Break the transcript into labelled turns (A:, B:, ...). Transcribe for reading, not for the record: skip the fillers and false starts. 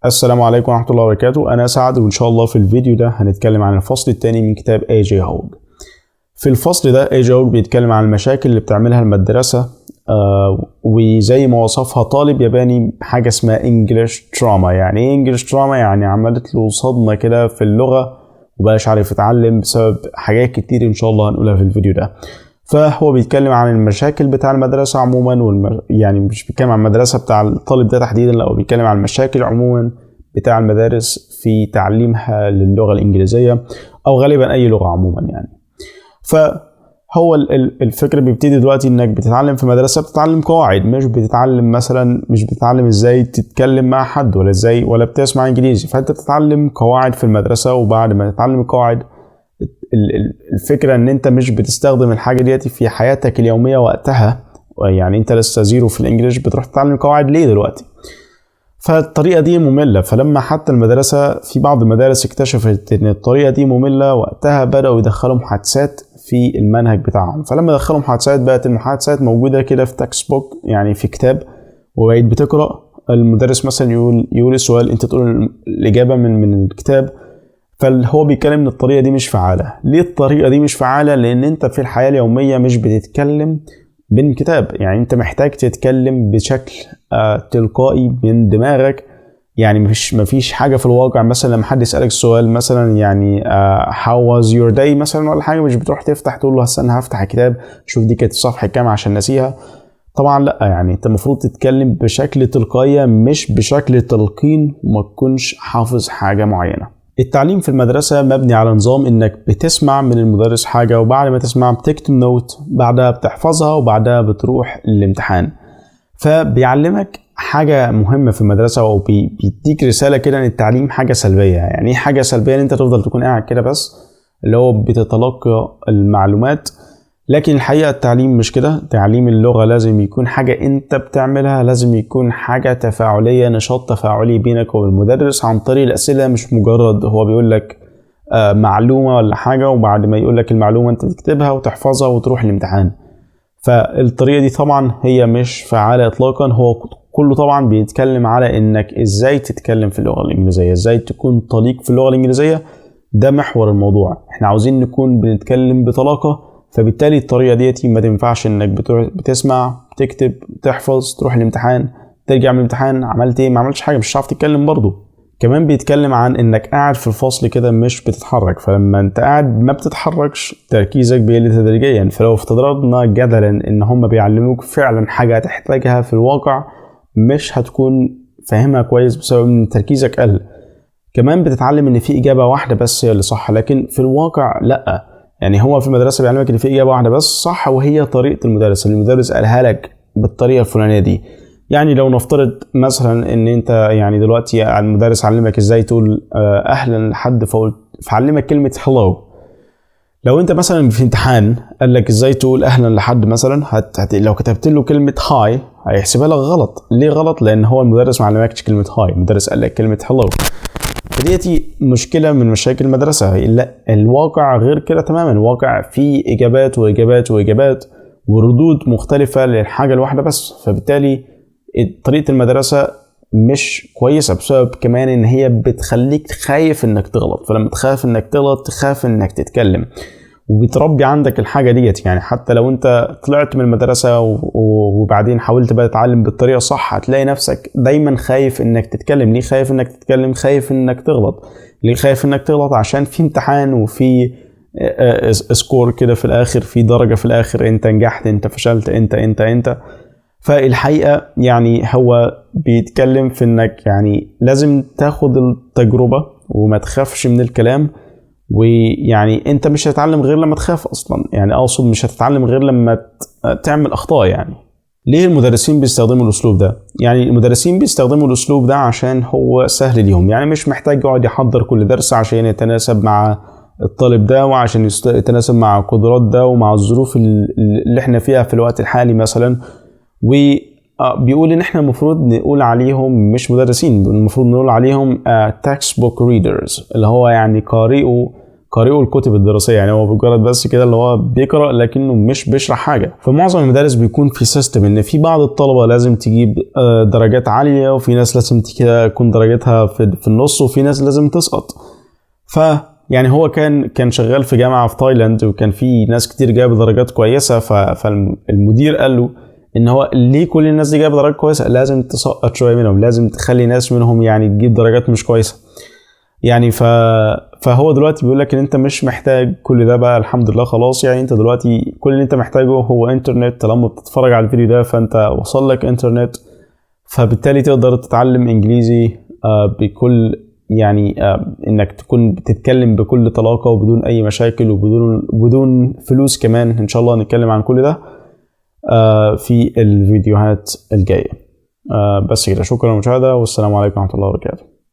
A: السلام عليكم ورحمة الله وبركاته. أنا سعد، وإن شاء الله في الفيديو ده هنتكلم عن الفصل الثاني من كتاب A.J. Hogg. في الفصل ده A.J. Hogg بيتكلم عن المشاكل اللي بتعملها المدرسة وزي ما وصفها طالب ياباني حاجة اسمها English Trauma. يعني إيه English Trauma؟ يعني عملت له صدمة كده في اللغة وبقاش عارف يتعلم بسبب حاجات كتير إن شاء الله هنقولها في الفيديو ده. فهو بيتكلم عن المشاكل بتاع المدرسة عموما يعني مش بيتكلم عن المدرسة بتاع الطالب ده تحديدا، لا هو بيتكلم عن المشاكل عموما بتاع المدارس في تعليمها للغة الإنجليزية أو غالبا أي لغة عموما يعني. فهو الفكرة بيبتدي دلوقتي إنك بتتعلم في مدرسة بتتعلم قواعد، مش بتتعلم إزاي تتكلم مع حد ولا إزاي ولا بتسمع إنجليزي. فأنت بتتعلم قواعد في المدرسة، وبعد ما تتعلم القواعد الفكرة ان انت مش بتستخدم الحاجة ديتي في حياتك اليومية وقتها. يعني انت لسه زيرو في الانجليش، بتروح تتعلم قواعد ليه دلوقتي؟ فالطريقة دي مملة. فلما حتى المدرسة في بعض المدارس اكتشفت ان الطريقة دي مملة، وقتها بدأوا يدخلوا محادثات في المنهج بتاعهم. فلما دخلوا محادثات بقت المحادثات موجودة كده في تكست بوك، يعني في كتاب، وبقيت بتقرأ. المدرس مثلا يقول السؤال، انت تقول الإجابة من الكتاب. فهو بيتكلم ان الطريقه دي مش فعاله. ليه الطريقه دي مش فعاله؟ لان انت في الحياه اليوميه مش بتتكلم من كتاب. يعني انت محتاج تتكلم بشكل تلقائي من دماغك. يعني مفيش حاجه في الواقع. مثلا لما حد يسالك سؤال مثلا يعني how was your day مثلا ولا حاجه، مش بتروح تفتح تقول له استنى هفتح الكتاب شوف دي كانت في صفحه كام عشان نسيها. طبعا لا، يعني انت المفروض تتكلم بشكل تلقائي مش بشكل تلقين وما تكونش حافظ حاجه معينه. التعليم في المدرسة مبني على نظام انك بتسمع من المدرس حاجة، وبعد ما تسمع بتكتب نوت، بعدها بتحفظها، وبعدها بتروح الامتحان. فبيعلمك حاجة مهمة في المدرسة، وبيديك رسالة كده ان التعليم حاجة سلبية. يعني ايه حاجة سلبية؟ ان انت تفضل تكون قاعد كده بس اللي هو بتتلقى المعلومات. لكن الحقيقة التعليم مش كده. تعليم اللغة لازم يكون حاجة انت بتعملها، لازم يكون حاجة تفاعلية، نشاط تفاعلي بينك وبين المدرس عن طريق الأسئلة. مش مجرد هو بيقول لك معلومة ولا حاجة، وبعد ما يقول لك المعلومة انت تكتبها وتحفظها وتروح الامتحان. فالطريقة دي طبعا هي مش فعالة اطلاقا. هو كله طبعا بيتكلم على انك ازاي تتكلم في اللغة الإنجليزية، ازاي تكون طليق في اللغة الإنجليزية. ده محور الموضوع. احنا عاوزين نكون بنتكلم بطلاقة. فبالتالي الطريقة ديتي ما تنفعش انك بتسمع تكتب تحفظ تروح الامتحان ترجع من الامتحان عملت ايه؟ ما عملتش حاجة، مش هتعرف تتكلم برضو. كمان بيتكلم عن انك قاعد في الفصل كده مش بتتحرك. فلما انت قاعد ما بتتحركش تركيزك بيقل تدريجيا. فلو افترضنا جدلا ان هم بيعلموك فعلا حاجة هتحتاجها في الواقع، مش هتكون فاهمها كويس بسبب ان تركيزك قل. كمان بتتعلم ان في اجابة واحدة بس هي اللي صح، لكن في الواقع لا. يعني هو في المدرسة بيعلمك ان في اجابة واحدة بس صح، وهي طريقة المدرس. المدرس قالها لك بالطريقة الفلانية دي. يعني لو نفترض مثلا ان انت يعني دلوقتي المدرس علمك ازاي تقول اهلا لحد، فعلمك كلمة hello. لو انت مثلا في امتحان قال لك ازاي تقول اهلا لحد مثلا، لو كتبت له كلمة هاي هيحسبها لك غلط. ليه غلط؟ لان هو المدرس ما علمكش كلمة هاي، المدرس قال لك كلمة hello. فديتي مشكلة من مشاكل المدرسة. لا، الواقع غير كده تماما. الواقع فيه إجابات وإجابات وإجابات وردود مختلفة للحاجة الواحدة بس. فبالتالي طريقة المدرسة مش كويسة بسبب كمان إن هي بتخليك خايف إنك تغلط. فلما تخاف إنك تغلط تخاف إنك تتكلم، وبتربي عندك الحاجة ديت. يعني حتى لو انت طلعت من المدرسة وبعدين حاولت بقى تتعلم بالطريقة صح، هتلاقي نفسك دايما خايف انك تتكلم. ليه خايف انك تتكلم؟ خايف انك تغلط. ليه خايف انك تغلط؟ عشان في امتحان وفي سكور كده في الاخر، في درجة في الاخر، انت نجحت انت فشلت انت. فالحقيقة يعني هو بيتكلم في انك يعني لازم تاخد التجربة وما تخافش من الكلام. ويعني انت مش هتتعلم غير لما تخاف اصلا. يعني اقصد مش هتتعلم غير لما تعمل اخطاء. يعني ليه المدرسين بيستخدموا الاسلوب ده؟ يعني المدرسين بيستخدموا الاسلوب ده عشان هو سهل ليهم. يعني مش محتاج يقعد يحضر كل درس عشان يتناسب مع الطالب ده، وعشان يتناسب مع قدرات ده ومع الظروف اللي احنا فيها في الوقت الحالي مثلا. وبيقول ان احنا المفروض نقول عليهم مش مدرسين، المفروض نقول عليهم text book readers، اللي هو يعني قارئوا الكتب الدراسيه، يعني هو مجرد بس كده اللي هو بيقرا لكنه مش بيشرح حاجه. في معظم المدارس بيكون في سيستم ان في بعض الطلبه لازم تجيب درجات عاليه، وفي ناس لازم تكون درجاتها في النص، وفي ناس لازم تسقط. يعني هو كان شغال في جامعه في تايلاند، وكان في ناس كتير جايبه درجات كويسه، فالمدير قال له ان هو ليه كل الناس دي جايبه درجات كويسه، لازم تسقط شويه منهم، لازم تخلي ناس منهم يعني تجيب درجات مش كويسه. يعني فهو دلوقتي بيقول لك ان انت مش محتاج كل ده بقى، الحمد لله خلاص. يعني انت دلوقتي كل اللي انت محتاجه هو انترنت. لما بتتفرج على الفيديو ده فانت وصل لك انترنت، فبالتالي تقدر تتعلم انجليزي بكل يعني انك تكون بتتكلم بكل طلاقه وبدون اي مشاكل وبدون فلوس كمان. ان شاء الله نتكلم عن كل ده في الفيديوهات الجايه. بس كده، شكرا للمشاهده، والسلام عليكم ورحمه الله وبركاته.